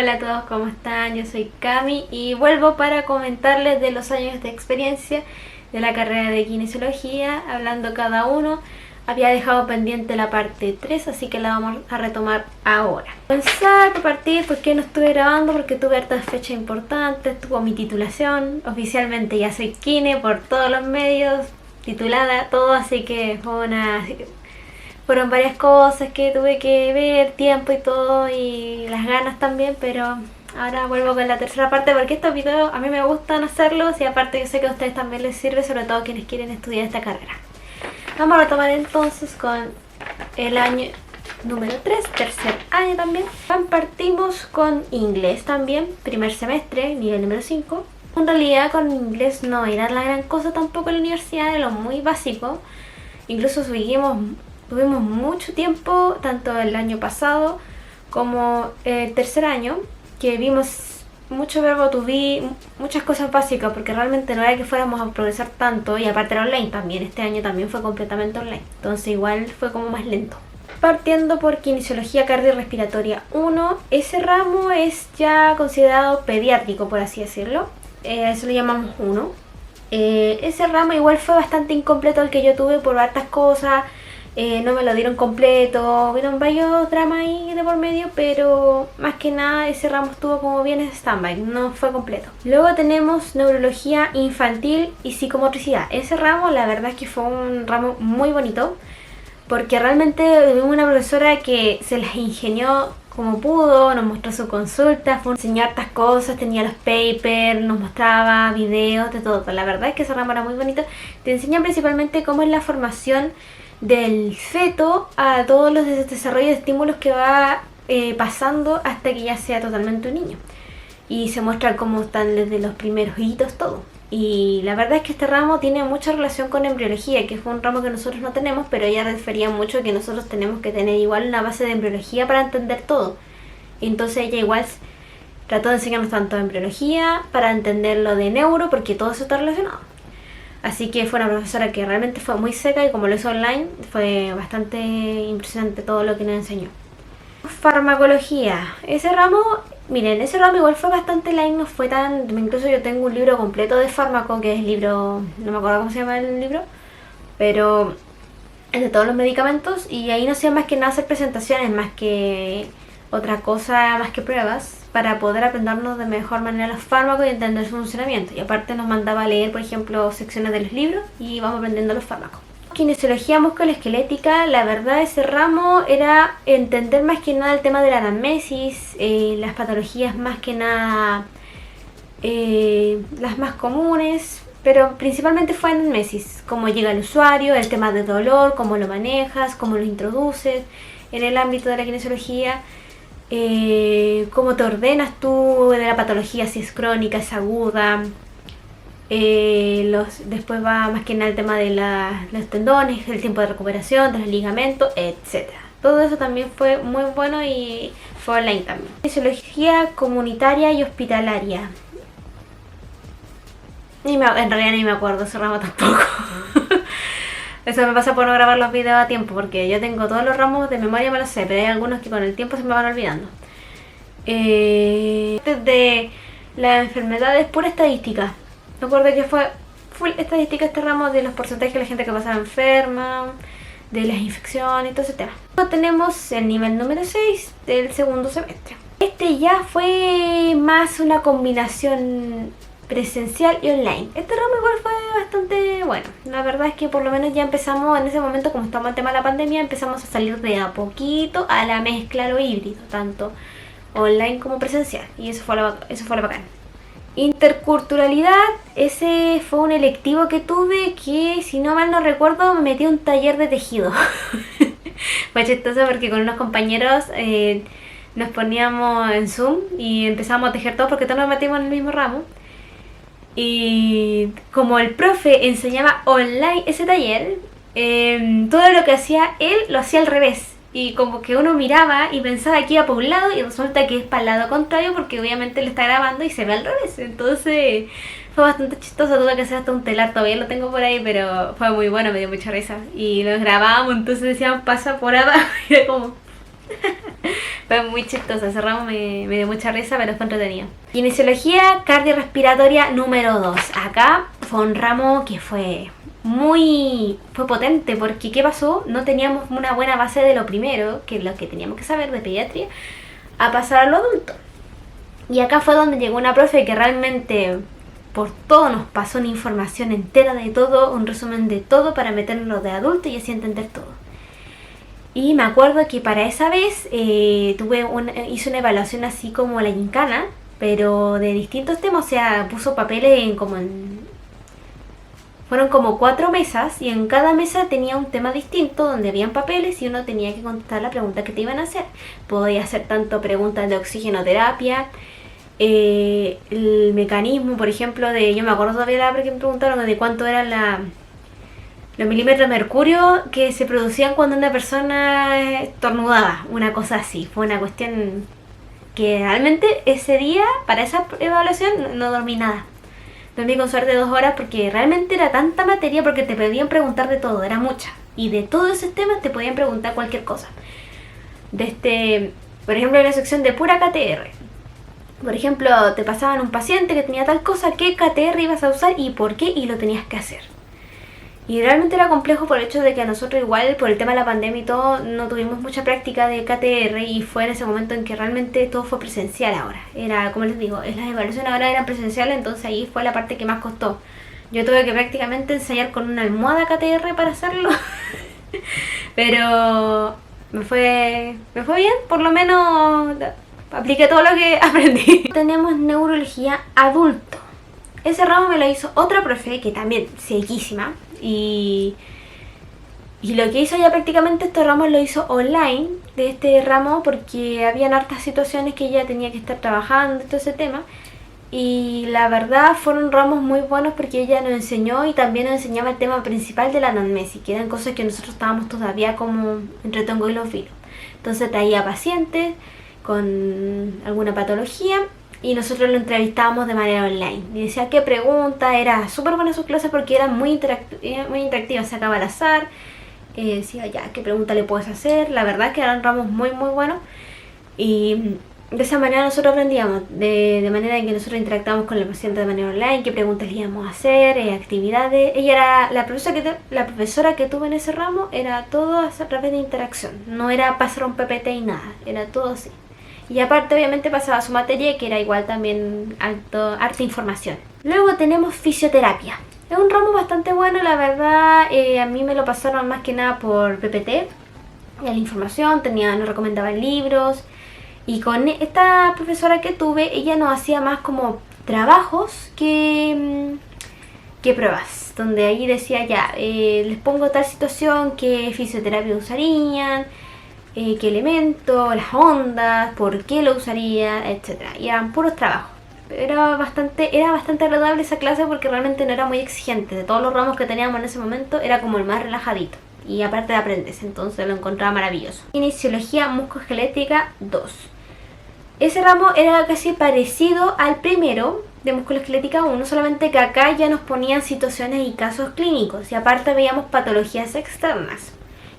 Hola a todos, ¿cómo están? Yo soy Cami y vuelvo para comentarles de los años de experiencia de la carrera de kinesiología, hablando cada uno. Había dejado pendiente la parte 3, así que la vamos a retomar ahora. Comenzar por partir, porque no estuve grabando, porque tuve hartas fechas importantes, tuvo mi titulación, oficialmente ya soy kine por todos los medios, titulada, todo, así que fueron varias cosas que tuve que ver, tiempo y todo, y las ganas también, pero ahora vuelvo con la tercera parte porque estos videos a mí me gustan hacerlos y aparte yo sé que a ustedes también les sirve, sobre todo a quienes quieren estudiar esta carrera. Vamos a retomar entonces con el año número 3, tercer año también. Partimos con inglés también, primer semestre, nivel número 5. En realidad con inglés no era la gran cosa tampoco en la universidad, era lo muy básico. Incluso tuvimos mucho tiempo, tanto el año pasado como el tercer año, que vimos mucho verbo to be, muchas cosas básicas, porque realmente no era que fuéramos a progresar tanto, y aparte era online también, este año también fue completamente online, entonces igual fue como más lento. Partiendo por kinesiología cardiorrespiratoria 1, ese ramo es ya considerado pediátrico, por así decirlo, eso lo llamamos 1. Ese ramo igual fue bastante incompleto el que yo tuve por hartas cosas. No me lo dieron completo, vieron varios dramas ahí de por medio, pero más que nada ese ramo estuvo como bien en stand-by, no fue completo. Luego tenemos neurología infantil y psicomotricidad. Ese ramo la verdad es que fue un ramo muy bonito, porque realmente tuvimos una profesora que se las ingenió como pudo, nos mostró su consulta, fue enseñar hartas cosas, tenía los papers, nos mostraba videos, de todo. La verdad es que ese ramo era muy bonito. Te enseñan principalmente cómo es la formación del feto a todos los desarrollos de estímulos que va pasando hasta que ya sea totalmente un niño, y se muestra cómo están desde los primeros hitos, todo. Y la verdad es que este ramo tiene mucha relación con embriología, que fue un ramo que nosotros no tenemos, pero ella refería mucho a que nosotros tenemos que tener igual una base de embriología para entender todo. Y entonces ella igual trató de enseñarnos tanto embriología para entender lo de neuro, porque todo eso está relacionado. Así que fue una profesora que realmente fue muy seca, y como lo hizo online, fue bastante impresionante todo lo que nos enseñó. Farmacología. Ese ramo, miren, ese ramo igual fue bastante light, no fue tan... Incluso yo tengo un libro completo de fármaco, que es el libro... No me acuerdo cómo se llama el libro, pero es de todos los medicamentos, y ahí no hacía más que nada hacer presentaciones, más que otra cosa, más que pruebas, para poder aprendernos de mejor manera los fármacos y entender su funcionamiento. Y aparte nos mandaba a leer, por ejemplo, secciones de los libros y íbamos aprendiendo los fármacos. Kinesiología musculoesquelética, la verdad ese ramo era entender más que nada el tema de la anamnesis, las patologías más que nada, las más comunes, pero principalmente fue anamnesis, cómo llega el usuario, el tema de dolor, cómo lo manejas, cómo lo introduces en el ámbito de la kinesiología. Cómo te ordenas tú de la patología, si es crónica, es aguda. Después va más que nada el tema de los tendones, el tiempo de recuperación, de los ligamentos, etc. Todo eso también fue muy bueno y fue online también. Fisiología comunitaria y hospitalaria. En realidad ni me acuerdo ese ramo tampoco. Eso me pasa por no grabar los videos a tiempo, porque yo tengo todos los ramos de memoria, me los sé, pero hay algunos que con el tiempo se me van olvidando. De las enfermedades, pura estadística. Me acuerdo que fue full estadística este ramo, de los porcentajes de la gente que pasaba enferma, de las infecciones y todo ese tema. Luego tenemos el nivel número 6 del segundo semestre. Este ya fue más una combinación presencial y online. Este ramo igual fue bastante bueno. La verdad es que por lo menos ya empezamos en ese momento, como estamos en el tema de la pandemia, empezamos a salir de a poquito a la mezcla, lo híbrido, tanto online como presencial. Y eso fue lo bacán. Interculturalidad, ese fue un electivo que tuve, que si no mal no recuerdo me metí a un taller de tejido. Fue chistoso porque con unos compañeros nos poníamos en Zoom y empezamos a tejer todos, porque todos nos metimos en el mismo ramo. Y como el profe enseñaba online ese taller, todo lo que hacía él lo hacía al revés. Y como que uno miraba y pensaba que iba por un lado y resulta que es para el lado contrario, porque obviamente le está grabando y se ve al revés. Entonces fue bastante chistoso, tuve que hacer hasta un telar, todavía lo tengo por ahí, pero fue muy bueno, me dio mucha risa. Y los grabábamos, entonces decían pasa por abajo y era como... Fue muy chistoso, ese ramo me dio mucha risa, pero fue entretenido. Kinesiología cardiorrespiratoria número 2. Acá fue un ramo que fue potente, porque ¿qué pasó? No teníamos una buena base de lo primero, que es lo que teníamos que saber de pediatría, a pasar a lo adulto. Y acá fue donde llegó una profe que realmente por todo nos pasó una información entera de todo, un resumen de todo para meternos de adulto y así entender todo. Y me acuerdo que para esa vez hice una evaluación así como la gincana, pero de distintos temas, o sea, puso papeles fueron como 4 mesas y en cada mesa tenía un tema distinto donde habían papeles y uno tenía que contestar la pregunta que te iban a hacer. Podía hacer tanto preguntas de oxigenoterapia, el mecanismo, por ejemplo, yo me acuerdo todavía porque me preguntaron de cuánto eran los milímetros de mercurio que se producían cuando una persona estornudaba, una cosa así. Fue una cuestión que realmente ese día, para esa evaluación, no dormí nada. Dormí con suerte 2 horas porque realmente era tanta materia, porque te podían preguntar de todo, era mucha. Y de todos esos temas te podían preguntar cualquier cosa. Por ejemplo, en la sección de pura KTR. Por ejemplo, te pasaban un paciente que tenía tal cosa, qué KTR ibas a usar y por qué, y lo tenías que hacer. Y realmente era complejo por el hecho de que a nosotros igual, por el tema de la pandemia y todo, no tuvimos mucha práctica de KTR y fue en ese momento en que realmente todo fue presencial ahora. Era, como les digo, las evaluaciones ahora eran presenciales, entonces ahí fue la parte que más costó. Yo tuve que prácticamente ensayar con una almohada KTR para hacerlo, pero me fue bien, por lo menos apliqué todo lo que aprendí. Tenemos neurología adulto. Ese ramo me lo hizo otra profe que también sequísima. Y lo que hizo ella prácticamente estos ramos lo hizo online de este ramo porque habían hartas situaciones que ella tenía que estar trabajando, todo ese tema. Y la verdad fueron ramos muy buenos porque ella nos enseñó y también nos enseñaba el tema principal de la anamnesis, que eran cosas que nosotros estábamos todavía como entre tongo y los vinos. Entonces traía pacientes con alguna patología y nosotros lo entrevistábamos de manera online. Y decía qué pregunta, era súper buena sus clases porque eran muy interactivas, sacaba al azar, decía ya qué pregunta le puedes hacer. La verdad que eran ramos muy buenos y de esa manera nosotros aprendíamos, de manera en que nosotros interactuábamos con el paciente de manera online, qué preguntas le íbamos a hacer, actividades. Ella era la profesora que tuve en ese ramo, era todo a través de interacción, no era pasar un PPT y nada, era todo así. Y aparte obviamente pasaba su materia que era igual también harta información. Luego tenemos fisioterapia. Es un ramo bastante bueno, la verdad. A mí me lo pasaron más que nada por PPT. La información, nos recomendaban libros. Y con esta profesora que tuve, ella nos hacía más como trabajos que pruebas. Donde ahí decía ya, les pongo tal situación, qué fisioterapia usarían, qué elemento, las ondas, por qué lo usaría, etcétera. Y eran puros trabajos. Era bastante agradable esa clase porque realmente no era muy exigente. De todos los ramos que teníamos en ese momento, era como el más relajadito. Y aparte aprendes, entonces lo encontraba maravilloso. Kinesiología musculoesquelética 2. Ese ramo era casi parecido al primero de musculoesquelética 1, solamente que acá ya nos ponían situaciones y casos clínicos. Y aparte veíamos patologías externas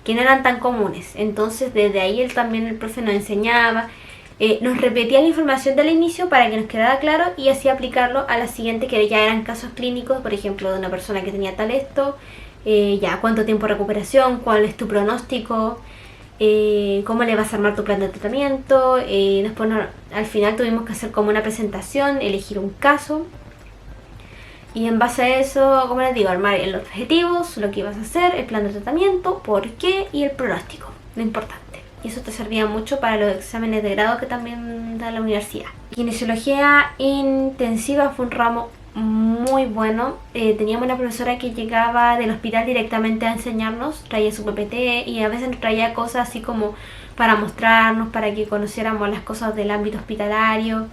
que no eran tan comunes. Entonces desde ahí el profe nos enseñaba, nos repetía la información del inicio para que nos quedara claro y así aplicarlo a la siguiente, que ya eran casos clínicos, por ejemplo de una persona que tenía tal esto, ya cuánto tiempo de recuperación, cuál es tu pronóstico, cómo le vas a armar tu plan de tratamiento. Después al final tuvimos que hacer como una presentación, elegir un caso. Y en base a eso, como les digo, armar los objetivos, lo que ibas a hacer, el plan de tratamiento, por qué y el pronóstico, lo importante. Y eso te servía mucho para los exámenes de grado que también da la universidad. Kinesiología intensiva fue un ramo muy bueno. Teníamos una profesora que llegaba del hospital directamente a enseñarnos, traía su PPT y a veces nos traía cosas así como para mostrarnos, para que conociéramos las cosas del ámbito hospitalario.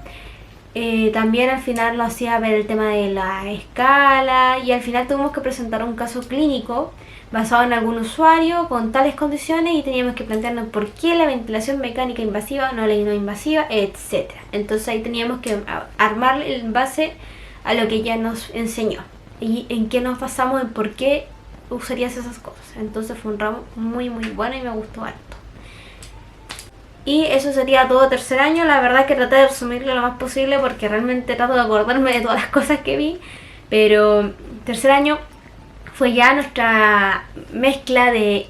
También al final nos hacía ver el tema de la escala y al final tuvimos que presentar un caso clínico basado en algún usuario con tales condiciones y teníamos que plantearnos por qué la ventilación mecánica invasiva, no la no invasiva, etc. Entonces ahí teníamos que armar en base a lo que ella nos enseñó y en qué nos basamos, en por qué usarías esas cosas. Entonces fue un ramo muy bueno y me gustó harto. Y eso sería todo tercer año. La verdad que traté de resumirlo lo más posible porque realmente trato de acordarme de todas las cosas que vi. Pero tercer año fue ya nuestra mezcla de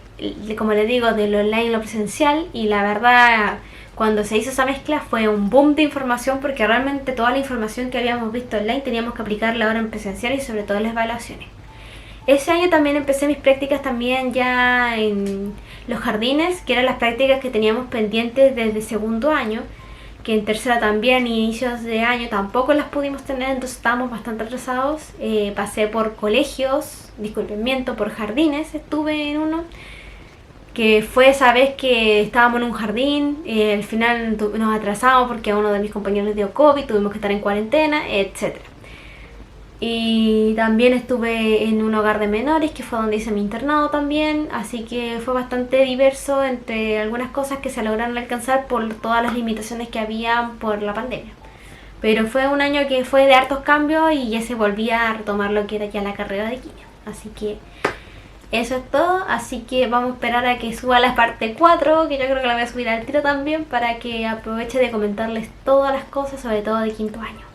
como les digo, de lo online y lo presencial. Y la verdad, cuando se hizo esa mezcla fue un boom de información porque realmente toda la información que habíamos visto online teníamos que aplicarla ahora en presencial y sobre todo en las evaluaciones. Ese año también empecé mis prácticas también ya en los jardines, que eran las prácticas que teníamos pendientes desde segundo año, que en tercera también, inicios de año tampoco las pudimos tener, entonces estábamos bastante atrasados. Pasé por colegios, miento, por jardines, estuve en uno, que fue esa vez que estábamos en un jardín, al final nos atrasamos porque a uno de mis compañeros le dio COVID, tuvimos que estar en cuarentena, etcétera. Y también estuve en un hogar de menores, que fue donde hice mi internado también, así que fue bastante diverso entre algunas cosas que se lograron alcanzar por todas las limitaciones que había por la pandemia. Pero fue un año que fue de hartos cambios y ya se volvía a retomar lo que era ya la carrera de química. Así que eso es todo, así que vamos a esperar a que suba la parte 4, que yo creo que la voy a subir al tiro también, para que aproveche de comentarles todas las cosas, sobre todo de quinto año.